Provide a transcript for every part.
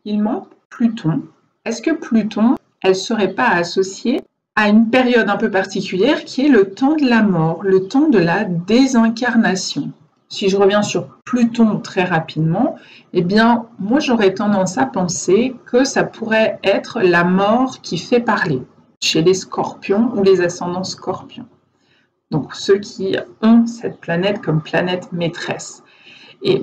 Il manque Pluton. Est-ce que Pluton, elle ne serait pas associée à une période un peu particulière qui est le temps de la mort, le temps de la désincarnation? Si je reviens sur Pluton très rapidement, eh bien, moi j'aurais tendance à penser que ça pourrait être la mort qui fait parler chez les scorpions ou les ascendants scorpions. Donc ceux qui ont cette planète comme planète maîtresse. Et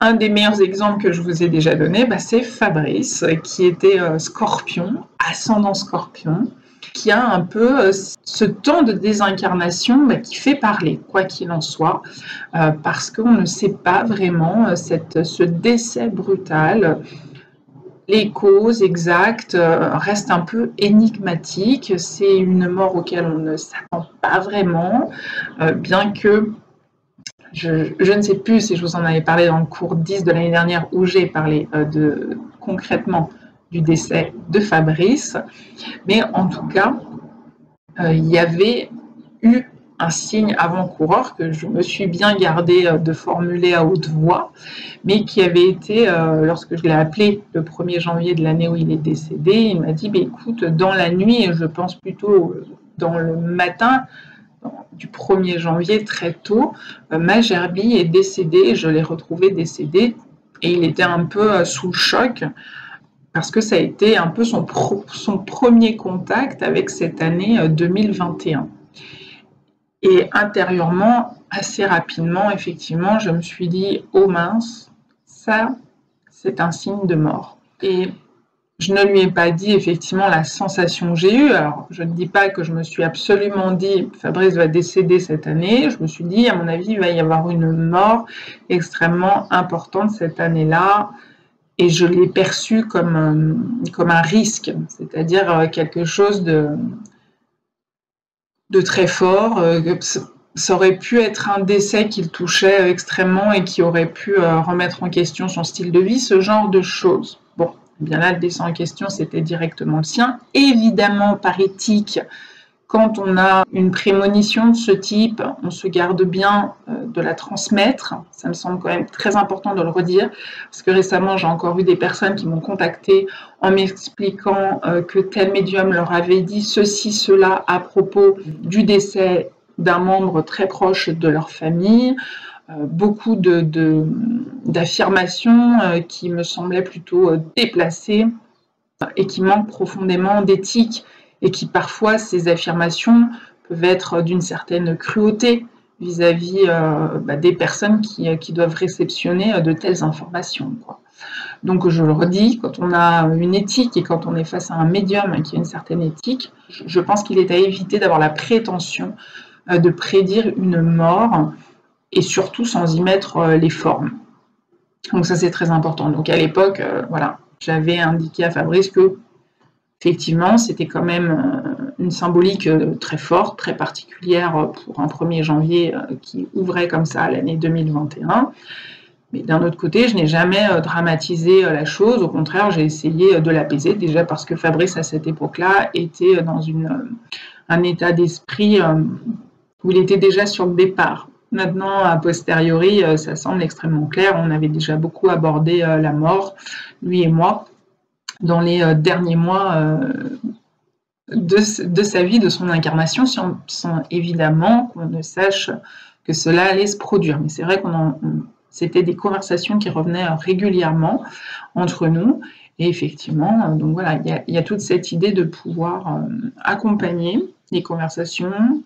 un des meilleurs exemples que je vous ai déjà donné, c'est Fabrice, qui était scorpion, ascendant scorpion, qui a un peu ce temps de désincarnation qui fait parler, quoi qu'il en soit, parce qu'on ne sait pas vraiment ce décès brutal. Les causes exactes restent un peu énigmatiques. C'est une mort auquel on ne s'attend pas vraiment, bien que je ne sais plus si je vous en avais parlé dans le cours 10 de l'année dernière où j'ai parlé concrètement du décès de Fabrice, mais en tout cas, il y avait eu un signe avant-coureur que je me suis bien gardé de formuler à haute voix, mais qui avait été, lorsque je l'ai appelé le 1er janvier de l'année où il est décédé, il m'a dit écoute, dans la nuit, et je pense plutôt dans le matin, du 1er janvier, très tôt, ma gerbille est décédée, je l'ai retrouvée décédée, et il était un peu sous le choc, parce que ça a été un peu son premier contact avec cette année 2021. Et intérieurement, assez rapidement, effectivement, je me suis dit, oh mince, ça, c'est un signe de mort. Et je ne lui ai pas dit effectivement la sensation que j'ai eue. Alors, je ne dis pas que je me suis absolument dit Fabrice va décéder cette année. Je me suis dit, à mon avis, il va y avoir une mort extrêmement importante cette année-là. Et je l'ai perçu comme un risque, c'est-à-dire quelque chose de très fort. Ça aurait pu être un décès qui le touchait extrêmement et qui aurait pu remettre en question son style de vie, ce genre de choses. Bon. Eh bien là, le décès en question, c'était directement le sien. Évidemment, par éthique, quand on a une prémonition de ce type, on se garde bien de la transmettre. Ça me semble quand même très important de le redire, parce que récemment, j'ai encore vu des personnes qui m'ont contacté en m'expliquant que tel médium leur avait dit ceci, cela à propos du décès d'un membre très proche de leur famille. Beaucoup d'affirmations qui me semblaient plutôt déplacées et qui manquent profondément d'éthique et qui parfois, ces affirmations peuvent être d'une certaine cruauté vis-à-vis des personnes qui doivent réceptionner de telles informations, quoi. Donc je le redis, quand on a une éthique et quand on est face à un médium qui a une certaine éthique, je pense qu'il est à éviter d'avoir la prétention de prédire une mort, et surtout sans y mettre les formes. Donc ça, c'est très important. Donc à l'époque, voilà, j'avais indiqué à Fabrice que, effectivement, c'était quand même une symbolique très forte, très particulière pour un 1er janvier qui ouvrait comme ça l'année 2021. Mais d'un autre côté, je n'ai jamais dramatisé la chose. Au contraire, j'ai essayé de l'apaiser, déjà parce que Fabrice, à cette époque-là, était dans un état d'esprit où il était déjà sur le départ. Maintenant, a posteriori, ça semble extrêmement clair. On avait déjà beaucoup abordé la mort, lui et moi, dans les derniers mois de sa vie, de son incarnation, sans évidemment qu'on ne sache que cela allait se produire. Mais c'est vrai c'était des conversations qui revenaient régulièrement entre nous. Et effectivement, donc voilà, il y a toute cette idée de pouvoir accompagner les conversations,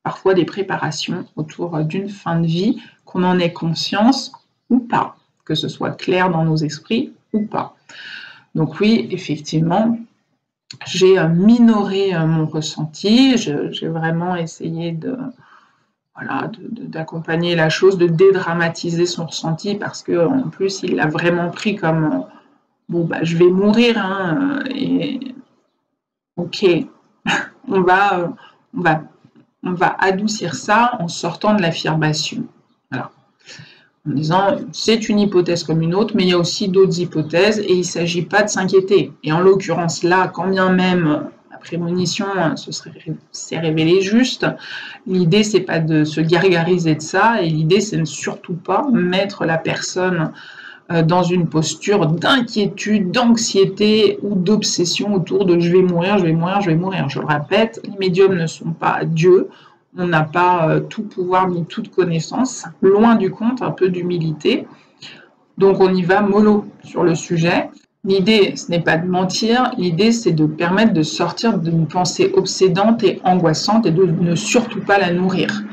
parfois des préparations autour d'une fin de vie, qu'on en ait conscience ou pas, que ce soit clair dans nos esprits ou pas. Donc oui, effectivement, j'ai minoré mon ressenti, j'ai vraiment essayé d'accompagner la chose, de dédramatiser son ressenti, parce qu'en plus, il l'a vraiment pris comme je vais mourir, hein, et ok, on va adoucir ça en sortant de l'affirmation. Voilà. En disant, c'est une hypothèse comme une autre, mais il y a aussi d'autres hypothèses et il ne s'agit pas de s'inquiéter. Et en l'occurrence là, quand bien même la prémonition s'est révélée juste, l'idée c'est pas de se gargariser de ça, et l'idée c'est de surtout pas mettre la personne dans une posture d'inquiétude, d'anxiété ou d'obsession autour de je vais mourir, je vais mourir, je vais mourir. Je le répète, les médiums ne sont pas Dieu, on n'a pas tout pouvoir ni toute connaissance, loin du compte, un peu d'humilité. Donc on y va mollo sur le sujet. L'idée, ce n'est pas de mentir, l'idée c'est de permettre de sortir d'une pensée obsédante et angoissante et de ne surtout pas la nourrir.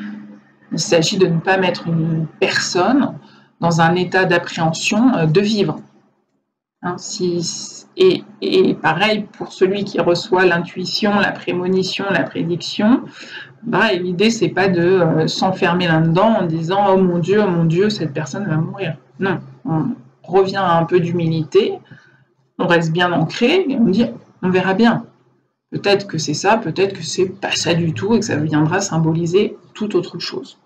Il s'agit de ne pas mettre une personne dans un état d'appréhension de vivre. Hein, et pareil pour celui qui reçoit l'intuition, la prémonition, la prédiction, l'idée c'est pas de s'enfermer là-dedans en disant oh mon Dieu, cette personne va mourir. Non, on revient à un peu d'humilité, on reste bien ancré et on dit on verra bien. Peut-être que c'est ça, peut-être que c'est pas ça du tout et que ça viendra symboliser toute autre chose.